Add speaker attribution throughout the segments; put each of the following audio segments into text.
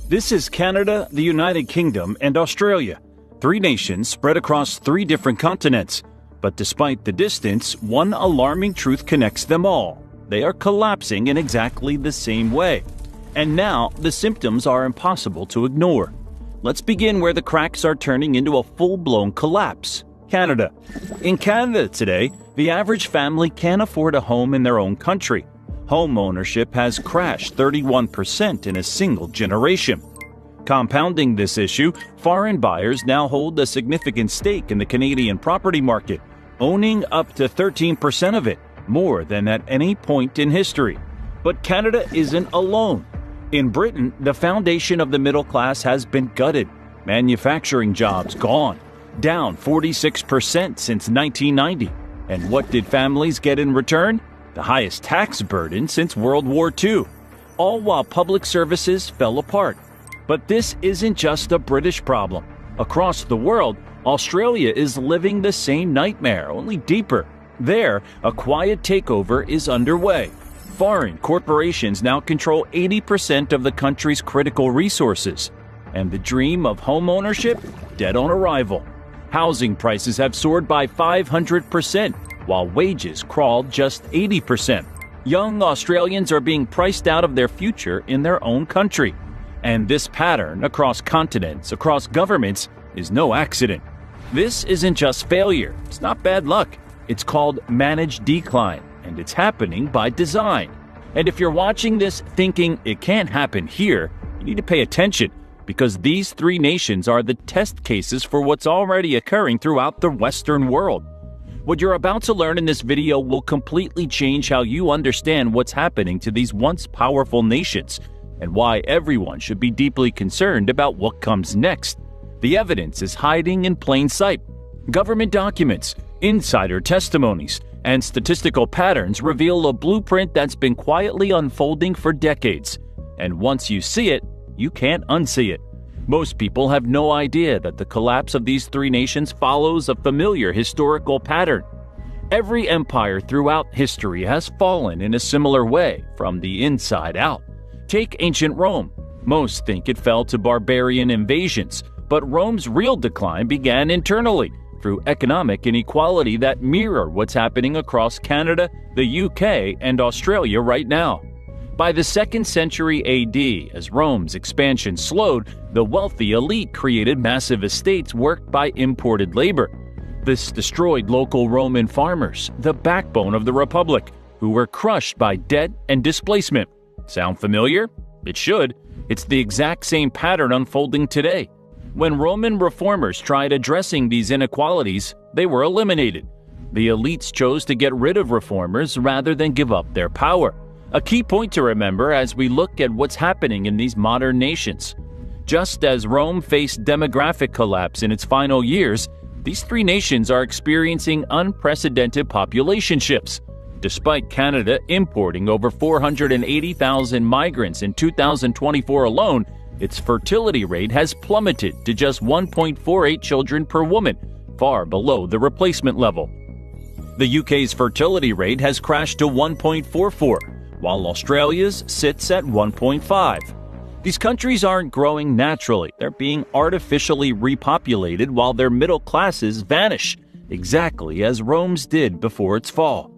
Speaker 1: This is Canada, the United Kingdom, and Australia, three nations spread across three different continents. But despite the distance, one alarming truth connects them all. They are collapsing in exactly the same way. And now, the symptoms are impossible to ignore. Let's begin where the cracks are turning into a full-blown collapse. Canada. In Canada today, the average family can't afford a home in their own country. Home ownership has crashed 31% in a single generation. Compounding this issue, foreign buyers now hold a significant stake in the Canadian property market, owning up to 13% of it, more than at any point in history. But Canada isn't alone. In Britain, the foundation of the middle class has been gutted. Manufacturing jobs gone, down 46% since 1990. And what did families get in return? The highest tax burden since World War II, all while public services fell apart. But this isn't just a British problem. Across the world, Australia is living the same nightmare, only deeper. There, a quiet takeover is underway. Foreign corporations now control 80% of the country's critical resources. And the dream of home ownership? Dead on arrival. Housing prices have soared by 500%. While wages crawled just 80%. Young Australians are being priced out of their future in their own country. And this pattern across continents, across governments, is no accident. This isn't just failure. It's not bad luck. It's called managed decline, and it's happening by design. And if you're watching this thinking it can't happen here, you need to pay attention, because these three nations are the test cases for what's already occurring throughout the Western world. What you're about to learn in this video will completely change how you understand what's happening to these once powerful nations and why everyone should be deeply concerned about what comes next. The evidence is hiding in plain sight. Government documents, insider testimonies, and statistical patterns reveal a blueprint that's been quietly unfolding for decades. And once you see it, you can't unsee it. Most people have no idea that the collapse of these three nations follows a familiar historical pattern. Every empire throughout history has fallen in a similar way, from the inside out. Take ancient Rome. Most think it fell to barbarian invasions, but Rome's real decline began internally, through economic inequality that mirror what's happening across Canada, the UK, and Australia right now. By the 2nd century AD, as Rome's expansion slowed, the wealthy elite created massive estates worked by imported labor. This destroyed local Roman farmers, the backbone of the Republic, who were crushed by debt and displacement. Sound familiar? It should. It's the exact same pattern unfolding today. When Roman reformers tried addressing these inequalities, they were eliminated. The elites chose to get rid of reformers rather than give up their power. A key point to remember as we look at what's happening in these modern nations. Just as Rome faced demographic collapse in its final years, these three nations are experiencing unprecedented population shifts. Despite Canada importing over 480,000 migrants in 2024 alone, its fertility rate has plummeted to just 1.48 children per woman, far below the replacement level. The UK's fertility rate has crashed to 1.44. While Australia's sits at 1.5. These countries aren't growing naturally, they're being artificially repopulated while their middle classes vanish, exactly as Rome's did before its fall.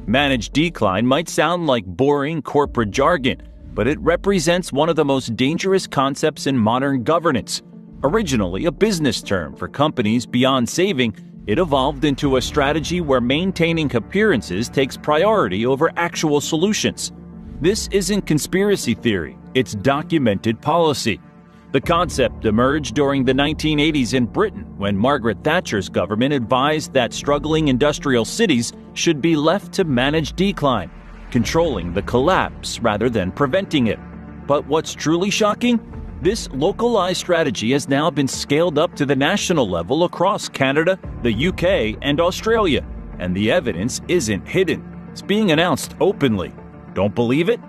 Speaker 1: Managed decline might sound like boring corporate jargon, but it represents one of the most dangerous concepts in modern governance. Originally a business term for companies beyond saving, it evolved into a strategy where maintaining appearances takes priority over actual solutions. This isn't conspiracy theory, it's documented policy. The concept emerged during the 1980s in Britain when Margaret Thatcher's government advised that struggling industrial cities should be left to manage decline, controlling the collapse rather than preventing it. But what's truly shocking? This localized strategy has now been scaled up to the national level across Canada, the UK, and Australia, and the evidence isn't hidden. It's being announced openly. Don't believe it?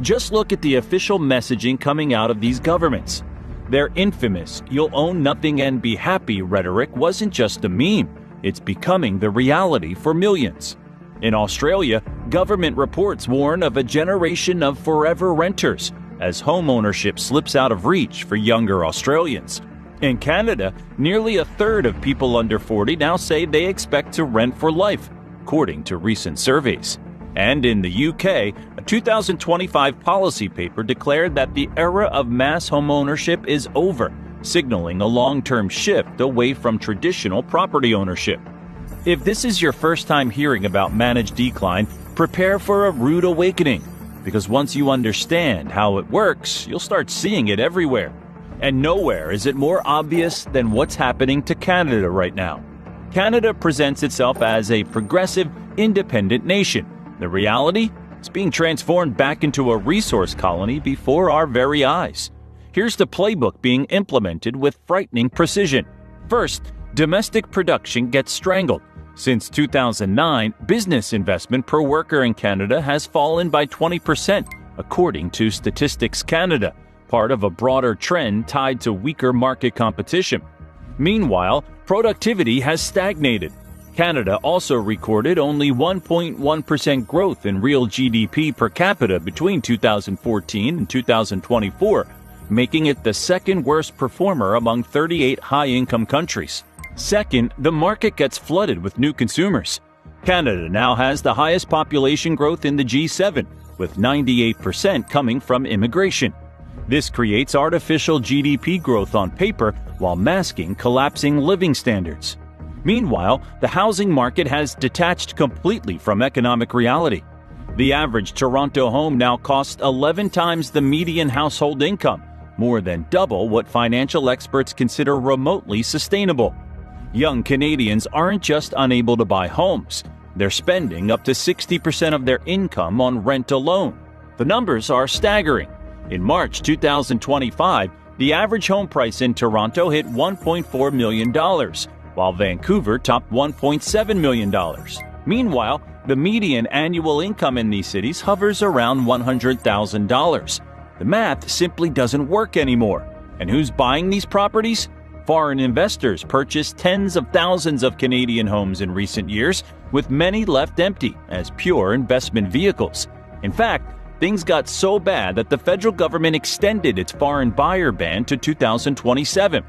Speaker 1: Just look at the official messaging coming out of these governments. Their infamous "you'll own nothing and be happy" rhetoric wasn't just a meme, it's becoming the reality for millions. In Australia, government reports warn of a generation of forever renters, as home ownership slips out of reach for younger Australians. In Canada, nearly a third of people under 40 now say they expect to rent for life, according to recent surveys. And in the UK, a 2025 policy paper declared that the era of mass homeownership is over, signaling a long-term shift away from traditional property ownership. If this is your first time hearing about managed decline, prepare for a rude awakening, because once you understand how it works, you'll start seeing it everywhere. And nowhere is it more obvious than what's happening to Canada right now. Canada presents itself as a progressive, independent nation. The reality? It's being transformed back into a resource colony before our very eyes. Here's the playbook being implemented with frightening precision. First, domestic production gets strangled. Since 2009, business investment per worker in Canada has fallen by 20%, according to Statistics Canada, part of a broader trend tied to weaker market competition. Meanwhile, productivity has stagnated. Canada also recorded only 1.1% growth in real GDP per capita between 2014 and 2024, making it the second worst performer among 38 high-income countries. Second, the market gets flooded with new consumers. Canada now has the highest population growth in the G7, with 98% coming from immigration. This creates artificial GDP growth on paper while masking collapsing living standards. Meanwhile, the housing market has detached completely from economic reality. The average Toronto home now costs 11 times the median household income, more than double what financial experts consider remotely sustainable. Young Canadians aren't just unable to buy homes, they're spending up to 60% of their income on rent alone. The numbers are staggering. In March 2025, the average home price in Toronto hit $1.4 million, while Vancouver topped $1.7 million. Meanwhile, the median annual income in these cities hovers around $100,000. The math simply doesn't work anymore. And who's buying these properties? Foreign investors purchased tens of thousands of Canadian homes in recent years, with many left empty as pure investment vehicles. In fact, things got so bad that the federal government extended its foreign buyer ban to 2027.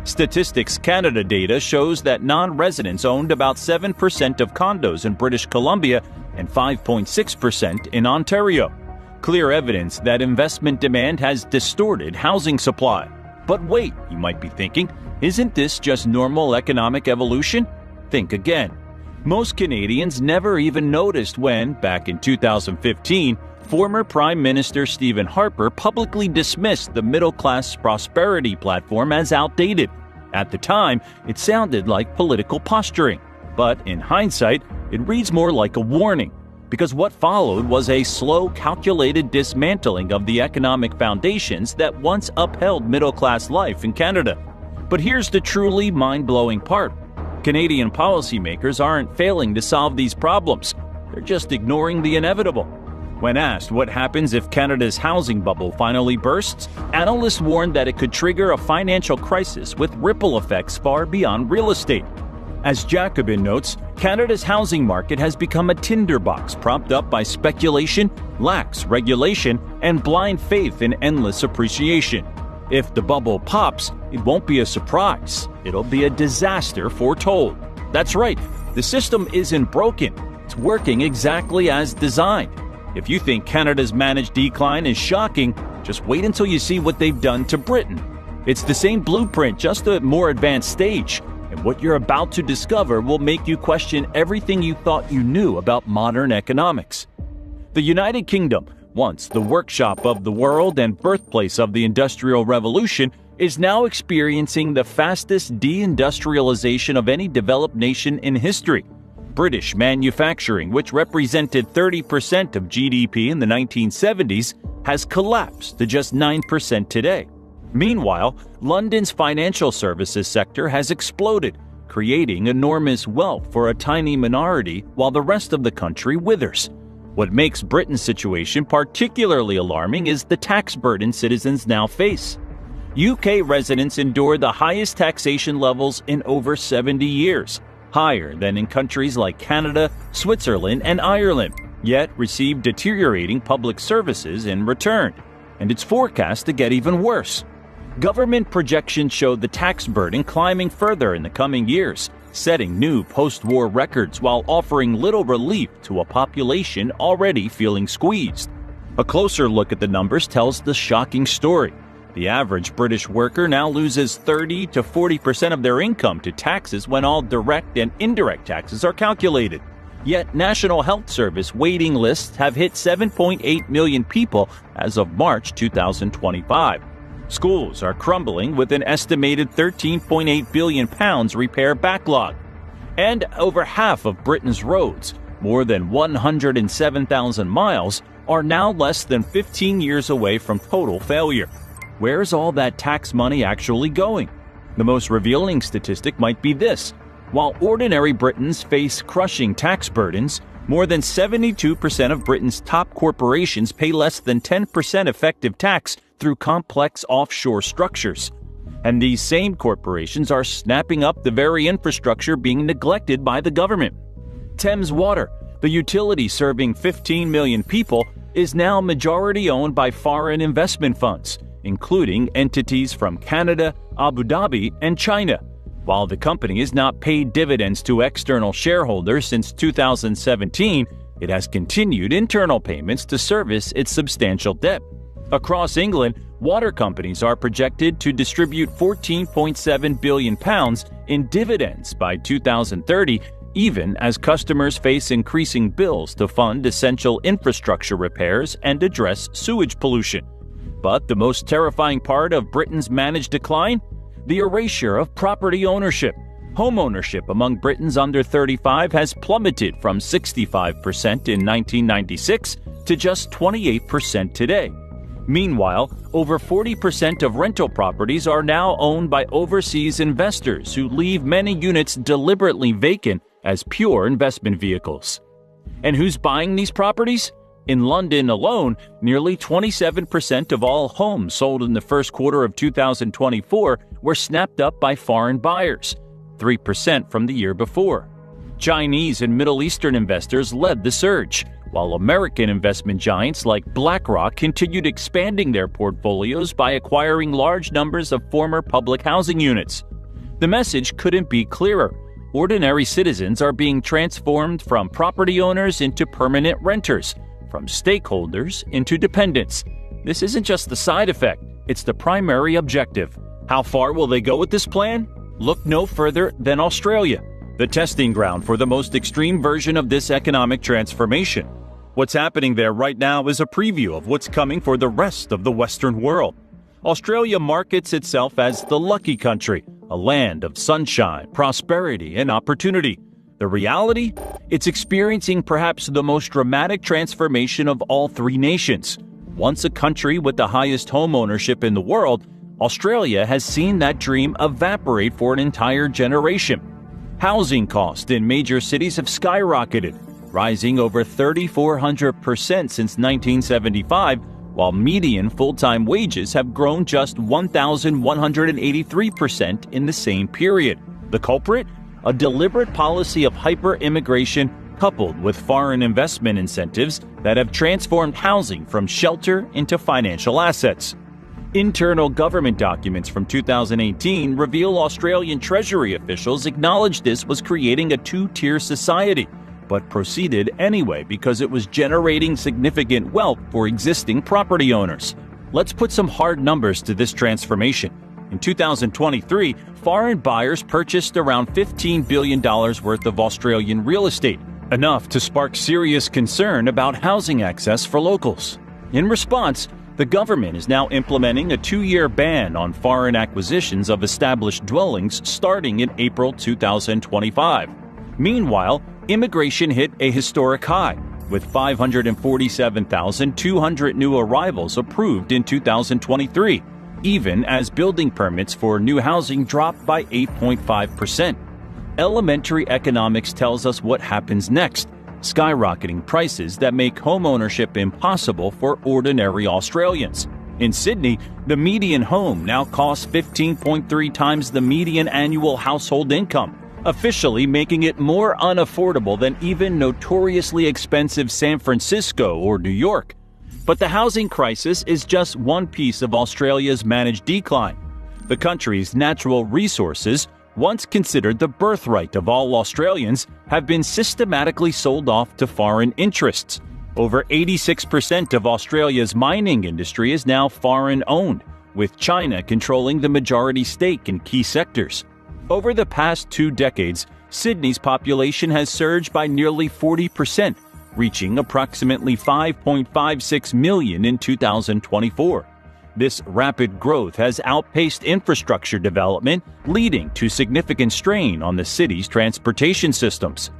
Speaker 1: Statistics Canada data shows that non-residents owned about 7% of condos in British Columbia and 5.6% in Ontario. Clear evidence that investment demand has distorted housing supply. But wait, you might be thinking, isn't this just normal economic evolution? Think again. Most Canadians never even noticed when, back in 2015, former Prime Minister Stephen Harper publicly dismissed the middle-class prosperity platform as outdated. At the time, it sounded like political posturing. But in hindsight, it reads more like a warning, because what followed was a slow, calculated dismantling of the economic foundations that once upheld middle-class life in Canada. But here's the truly mind-blowing part. Canadian policymakers aren't failing to solve these problems. They're just ignoring the inevitable. When asked what happens if Canada's housing bubble finally bursts, analysts warned that it could trigger a financial crisis with ripple effects far beyond real estate. As Jacobin notes, Canada's housing market has become a tinderbox propped up by speculation, lax regulation, and blind faith in endless appreciation. If the bubble pops, it won't be a surprise. It'll be a disaster foretold. That's right, the system isn't broken. It's working exactly as designed. If you think Canada's managed decline is shocking, just wait until you see what they've done to Britain. It's the same blueprint, just a more advanced stage. And what you're about to discover will make you question everything you thought you knew about modern economics. The United Kingdom, once the workshop of the world and birthplace of the Industrial Revolution, is now experiencing the fastest deindustrialization of any developed nation in history. British manufacturing, which represented 30% of GDP in the 1970s, has collapsed to just 9% today. Meanwhile, London's financial services sector has exploded, creating enormous wealth for a tiny minority while the rest of the country withers. What makes Britain's situation particularly alarming is the tax burden citizens now face. UK residents endure the highest taxation levels in over 70 years, higher than in countries like Canada, Switzerland, and Ireland, yet receive deteriorating public services in return. and it's forecast to get even worse. Government projections show the tax burden climbing further in the coming years, setting new post-war records while offering little relief to a population already feeling squeezed. A closer look at the numbers tells the shocking story. The average British worker now loses 30 to 40% of their income to taxes when all direct and indirect taxes are calculated. Yet National Health Service waiting lists have hit 7.8 million people as of March 2025. Schools are crumbling with an estimated £13.8 billion repair backlog. And over half of Britain's roads, more than 107,000 miles, are now less than 15 years away from total failure. Where's all that tax money actually going? The most revealing statistic might be this. While ordinary Britons face crushing tax burdens, more than 72% of Britain's top corporations pay less than 10% effective tax through complex offshore structures. And these same corporations are snapping up the very infrastructure being neglected by the government. Thames Water, the utility serving 15 million people, is now majority owned by foreign investment funds, including entities from Canada, Abu Dhabi, and China. While the company has not paid dividends to external shareholders since 2017, it has continued internal payments to service its substantial debt. Across England, water companies are projected to distribute £14.7 billion in dividends by 2030, even as customers face increasing bills to fund essential infrastructure repairs and address sewage pollution. But the most terrifying part of Britain's managed decline? The erasure of property ownership. Home ownership among Britons under 35 has plummeted from 65% in 1996 to just 28% today. Meanwhile, over 40% of rental properties are now owned by overseas investors who leave many units deliberately vacant as pure investment vehicles. And who's buying these properties? In London alone, nearly 27% of all homes sold in the first quarter of 2024 were snapped up by foreign buyers, 3% from the year before. Chinese and Middle Eastern investors led the surge, while American investment giants like BlackRock continued expanding their portfolios by acquiring large numbers of former public housing units. The message couldn't be clearer. Ordinary citizens are being transformed from property owners into permanent renters, from stakeholders into dependents. This isn't just the side effect, it's the primary objective. How far will they go with this plan? Look no further than Australia, the testing ground for the most extreme version of this economic transformation. What's happening there right now is a preview of what's coming for the rest of the Western world. Australia markets itself as the lucky country, a land of sunshine, prosperity, and opportunity. The reality? It's experiencing perhaps the most dramatic transformation of all three nations. Once a country with the highest home ownership in the world, Australia has seen that dream evaporate for an entire generation. Housing costs in major cities have skyrocketed, rising over 3,400% since 1975, while median full-time wages have grown just 1,183% in the same period. The culprit? A deliberate policy of hyper-immigration coupled with foreign investment incentives that have transformed housing from shelter into financial assets. Internal government documents from 2018 reveal Australian Treasury officials acknowledged this was creating a two-tier society, but proceeded anyway because it was generating significant wealth for existing property owners. Let's put some hard numbers to this transformation. In 2023, foreign buyers purchased around $15 billion worth of Australian real estate, enough to spark serious concern about housing access for locals. In response, the government is now implementing a 2-year ban on foreign acquisitions of established dwellings starting in April 2025. Meanwhile, immigration hit a historic high, with 547,200 new arrivals approved in 2023, even as building permits for new housing dropped by 8.5%. Elementary economics tells us what happens next: skyrocketing prices that make homeownership impossible for ordinary Australians. In Sydney, the median home now costs 15.3 times the median annual household income, officially making it more unaffordable than even notoriously expensive San Francisco or New York. But the housing crisis is just one piece of Australia's managed decline. The country's natural resources, once considered the birthright of all Australians, have been systematically sold off to foreign interests. Over 86% of Australia's mining industry is now foreign-owned, with China controlling the majority stake in key sectors. Over the past 2 decades, Sydney's population has surged by nearly 40%, reaching approximately 5.56 million in 2024. This rapid growth has outpaced infrastructure development, leading to significant strain on the city's transportation systems.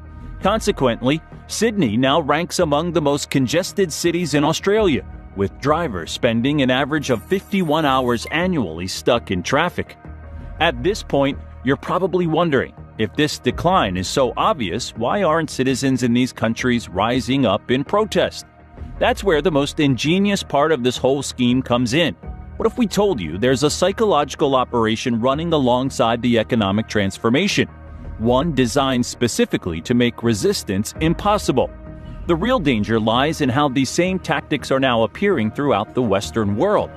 Speaker 1: Consequently, Sydney now ranks among the most congested cities in Australia, with drivers spending an average of 51 hours annually stuck in traffic. At this point, you're probably wondering, if this decline is so obvious, why aren't citizens in these countries rising up in protest? That's where the most ingenious part of this whole scheme comes in. What if we told you there's a psychological operation running alongside the economic transformation? One designed specifically to make resistance impossible. The real danger lies in how these same tactics are now appearing throughout the Western world.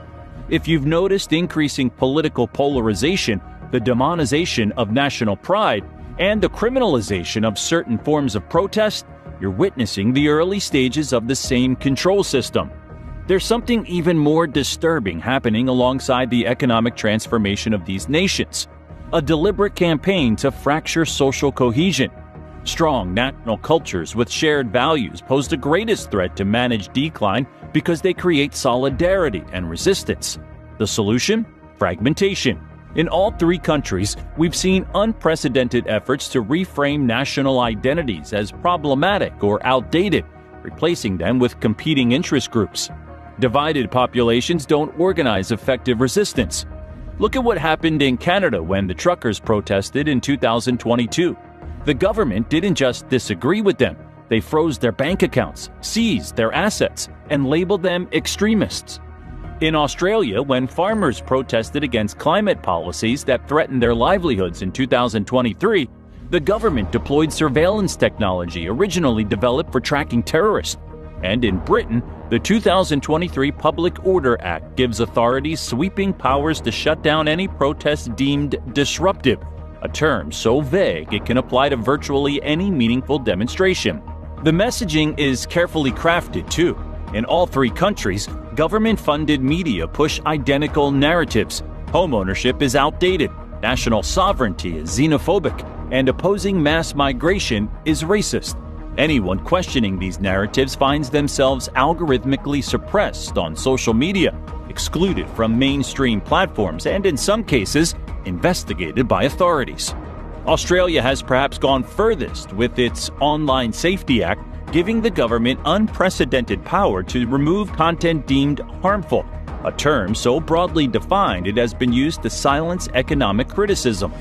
Speaker 1: If you've noticed increasing political polarization, the demonization of national pride, and the criminalization of certain forms of protest, you're witnessing the early stages of the same control system. There's something even more disturbing happening alongside the economic transformation of these nations. A deliberate campaign to fracture social cohesion. Strong national cultures with shared values pose the greatest threat to managed decline because they create solidarity and resistance. The solution? Fragmentation. In all 3 countries, we've seen unprecedented efforts to reframe national identities as problematic or outdated, replacing them with competing interest groups. Divided populations don't organize effective resistance. Look at what happened in Canada when the truckers protested in 2022. The government didn't just disagree with them, they froze their bank accounts, seized their assets, and labeled them extremists. In Australia, when farmers protested against climate policies that threatened their livelihoods in 2023, the government deployed surveillance technology originally developed for tracking terrorists. And in Britain, the 2023 Public Order Act gives authorities sweeping powers to shut down any protest deemed disruptive, a term so vague it can apply to virtually any meaningful demonstration. The messaging is carefully crafted, too. In all 3 countries, government-funded media push identical narratives. Homeownership is outdated, national sovereignty is xenophobic, and opposing mass migration is racist. Anyone questioning these narratives finds themselves algorithmically suppressed on social media, excluded from mainstream platforms, and in some cases, investigated by authorities. Australia has perhaps gone furthest with its Online Safety Act, giving the government unprecedented power to remove content deemed harmful, a term so broadly defined it has been used to silence economic criticism.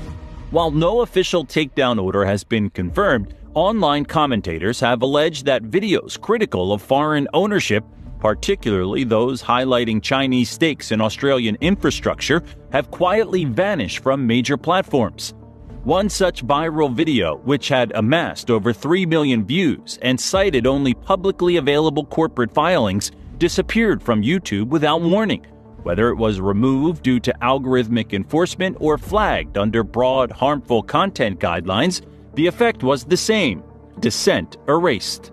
Speaker 1: While no official takedown order has been confirmed, online commentators have alleged that videos critical of foreign ownership, particularly those highlighting Chinese stakes in Australian infrastructure, have quietly vanished from major platforms. One such viral video, which had amassed over 3 million views and cited only publicly available corporate filings, disappeared from YouTube without warning. Whether it was removed due to algorithmic enforcement or flagged under broad harmful content guidelines, the effect was the same: dissent erased.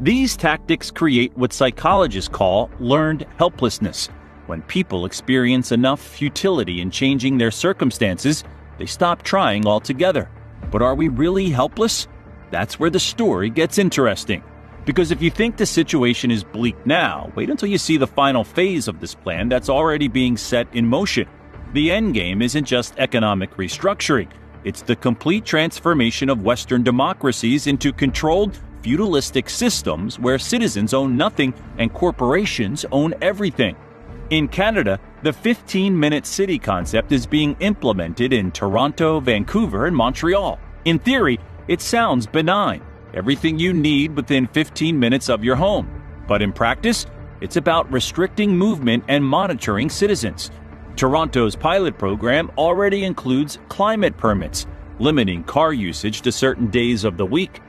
Speaker 1: These tactics create what psychologists call learned helplessness. When people experience enough futility in changing their circumstances, they stop trying altogether. But are we really helpless? That's where the story gets interesting. Because if you think the situation is bleak now, wait until you see the final phase of this plan that's already being set in motion. The end game isn't just economic restructuring. It's the complete transformation of Western democracies into controlled, feudalistic systems where citizens own nothing and corporations own everything. In Canada, the 15-minute city concept is being implemented in Toronto, Vancouver, and Montreal. In theory, it sounds benign. Everything you need within 15 minutes of your home. But in practice, it's about restricting movement and monitoring citizens. Toronto's pilot program already includes climate permits, limiting car usage to certain days of the week.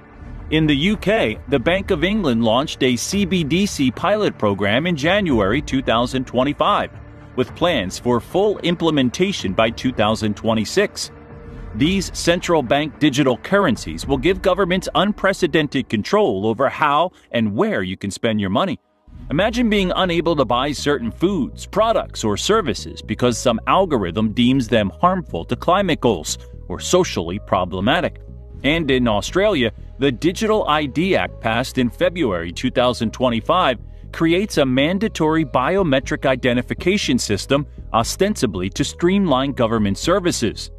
Speaker 1: In the UK, the Bank of England launched a CBDC pilot program in January 2025, with plans for full implementation by 2026. These central bank digital currencies will give governments unprecedented control over how and where you can spend your money. Imagine being unable to buy certain foods, products, or services because some algorithm deems them harmful to climate goals or socially problematic. And in Australia, the Digital ID Act passed in February 2025 creates a mandatory biometric identification system ostensibly to streamline government services.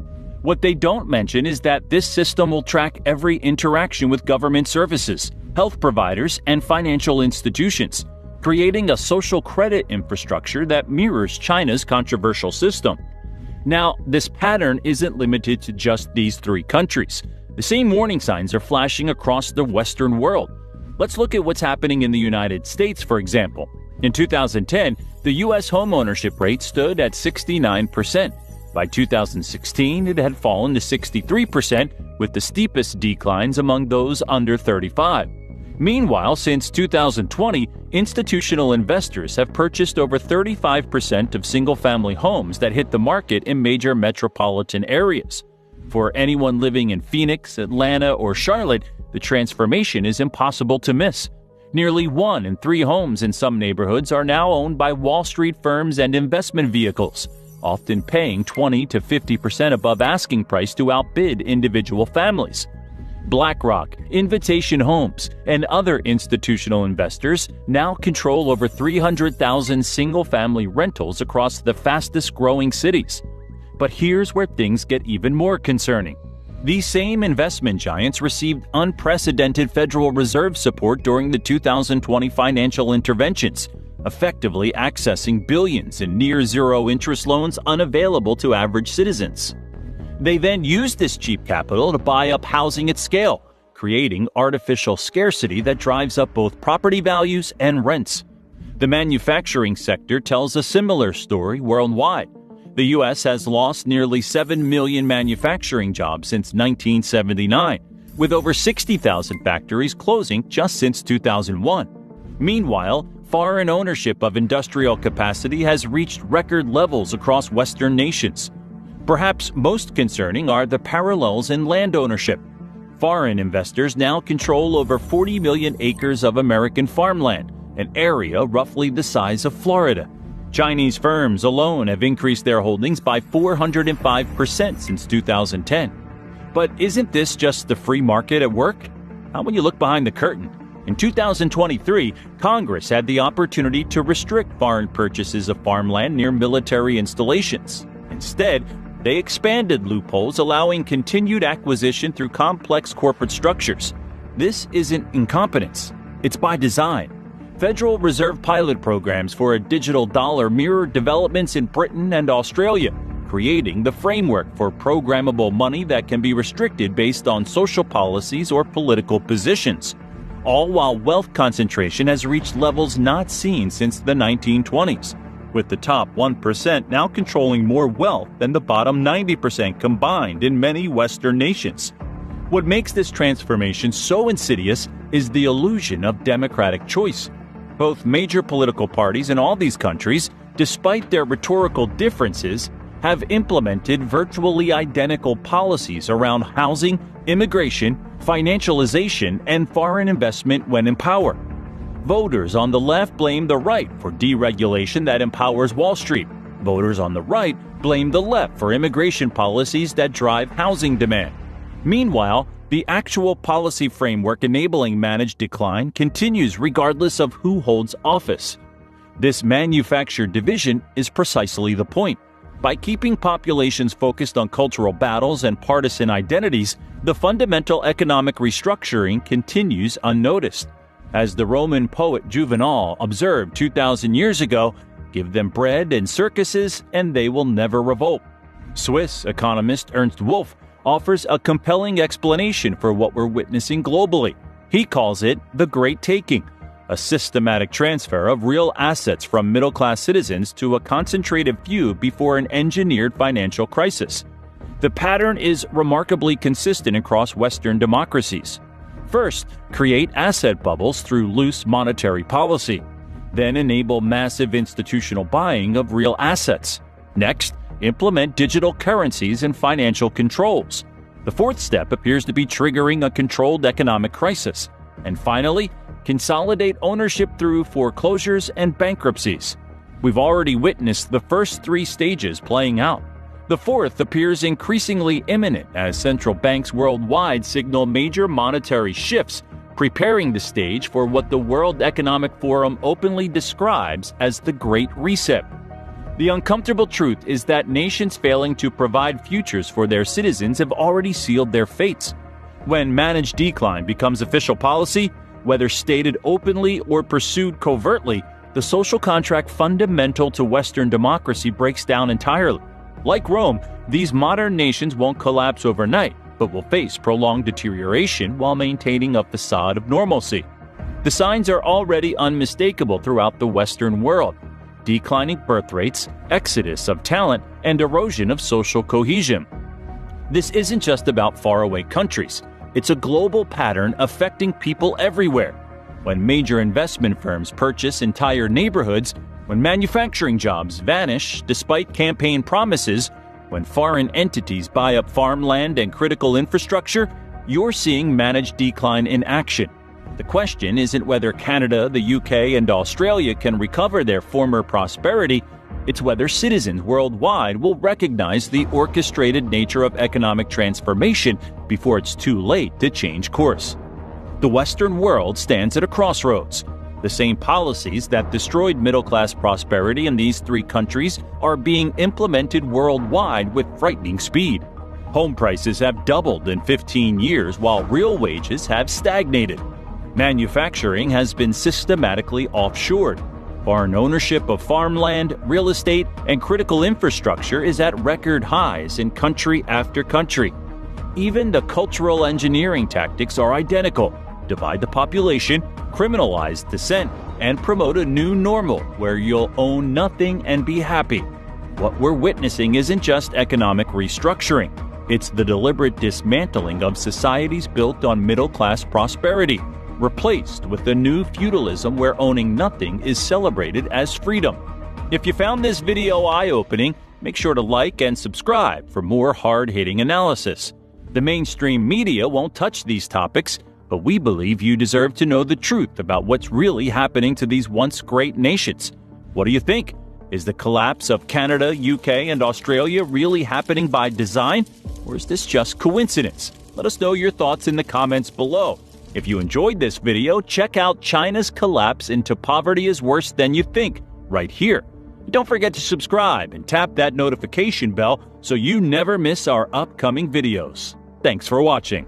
Speaker 1: What they don't mention is that this system will track every interaction with government services, health providers, and financial institutions, creating a social credit infrastructure that mirrors China's controversial system. Now, this pattern isn't limited to just these three countries. The same warning signs are flashing across the Western world. Let's look at what's happening in the United States, for example. In 2010, the U.S. homeownership rate stood at 69%. By 2016, it had fallen to 63%, with the steepest declines among those under 35. Meanwhile, since 2020, institutional investors have purchased over 35% of single-family homes that hit the market in major metropolitan areas. For anyone living in Phoenix, Atlanta, or Charlotte, the transformation is impossible to miss. Nearly 1 in 3 homes in some neighborhoods are now owned by Wall Street firms and investment vehicles, often paying 20 to 50% above asking price to outbid individual families. BlackRock, Invitation Homes, and other institutional investors now control over 300,000 single-family rentals across the fastest-growing cities. But here's where things get even more concerning. These same investment giants received unprecedented Federal Reserve support during the 2020 financial interventions, effectively accessing billions in near-zero interest loans unavailable to average citizens. They then used this cheap capital to buy up housing at scale, creating artificial scarcity that drives up both property values and rents. The manufacturing sector tells a similar story worldwide. The U.S. has lost nearly 7 million manufacturing jobs since 1979, with over 60,000 factories closing just since 2001. Meanwhile, foreign ownership of industrial capacity has reached record levels across Western nations. Perhaps most concerning are the parallels in land ownership. Foreign investors now control over 40 million acres of American farmland, an area roughly the size of Florida. Chinese firms alone have increased their holdings by 405% since 2010. But isn't this just the free market at work? How when you look behind the curtain? In 2023, Congress had the opportunity to restrict foreign purchases of farmland near military installations. Instead, they expanded loopholes, allowing continued acquisition through complex corporate structures. This isn't incompetence. It's by design. Federal Reserve pilot programs for a digital dollar mirror developments in Britain and Australia, creating the framework for programmable money that can be restricted based on social policies or political positions, all while wealth concentration has reached levels not seen since the 1920s. With the top 1% now controlling more wealth than the bottom 90% combined in many Western nations. What makes this transformation so insidious is the illusion of democratic choice. Both major political parties in all these countries, despite their rhetorical differences, have implemented virtually identical policies around housing, immigration, financialization, and foreign investment when in power. Voters on the left blame the right for deregulation that empowers Wall Street. Voters on the right blame the left for immigration policies that drive housing demand. Meanwhile, the actual policy framework enabling managed decline continues regardless of who holds office. This manufactured division is precisely the point. By keeping populations focused on cultural battles and partisan identities, the fundamental economic restructuring continues unnoticed. As the Roman poet Juvenal observed 2,000 years ago, give them bread and circuses and they will never revolt. Swiss economist Ernst Wolff offers a compelling explanation for what we're witnessing globally. He calls it the Great Taking, a systematic transfer of real assets from middle-class citizens to a concentrated few before an engineered financial crisis. The pattern is remarkably consistent across Western democracies. First, create asset bubbles through loose monetary policy. Then enable massive institutional buying of real assets. Next, implement digital currencies and financial controls. The fourth step appears to be triggering a controlled economic crisis. And finally, consolidate ownership through foreclosures and bankruptcies. We've already witnessed the first three stages playing out. The fourth appears increasingly imminent as central banks worldwide signal major monetary shifts, preparing the stage for what the World Economic Forum openly describes as the Great Reset. The uncomfortable truth is that nations failing to provide futures for their citizens have already sealed their fates. When managed decline becomes official policy, whether stated openly or pursued covertly, the social contract fundamental to Western democracy breaks down entirely. Like Rome, these modern nations won't collapse overnight, but will face prolonged deterioration while maintaining a facade of normalcy. The signs are already unmistakable throughout the Western world: declining birth rates, exodus of talent, and erosion of social cohesion. This isn't just about faraway countries. It's a global pattern affecting people everywhere. When major investment firms purchase entire neighborhoods, when manufacturing jobs vanish despite campaign promises, when foreign entities buy up farmland and critical infrastructure, you're seeing managed decline in action. The question isn't whether Canada, the UK, and Australia can recover their former prosperity. It's whether citizens worldwide will recognize the orchestrated nature of economic transformation before it's too late to change course. The Western world stands at a crossroads. The same policies that destroyed middle-class prosperity in these three countries are being implemented worldwide with frightening speed. Home prices have doubled in 15 years while real wages have stagnated. Manufacturing has been systematically offshored. Foreign ownership of farmland, real estate, and critical infrastructure is at record highs in country after country. Even the cultural engineering tactics are identical: divide the population, criminalize dissent, and promote a new normal where you'll own nothing and be happy. What we're witnessing isn't just economic restructuring. It's the deliberate dismantling of societies built on middle-class prosperity, replaced with a new feudalism where owning nothing is celebrated as freedom. If you found this video eye-opening, make sure to like and subscribe for more hard-hitting analysis. The mainstream media won't touch these topics, but we believe you deserve to know the truth about what's really happening to these once great nations. What do you think? Is the collapse of Canada, UK, and Australia really happening by design? Or is this just coincidence? Let us know your thoughts in the comments below. If you enjoyed this video, check out China's collapse into poverty is worse than you think, right here. Don't forget to subscribe and tap that notification bell so you never miss our upcoming videos. Thanks for watching.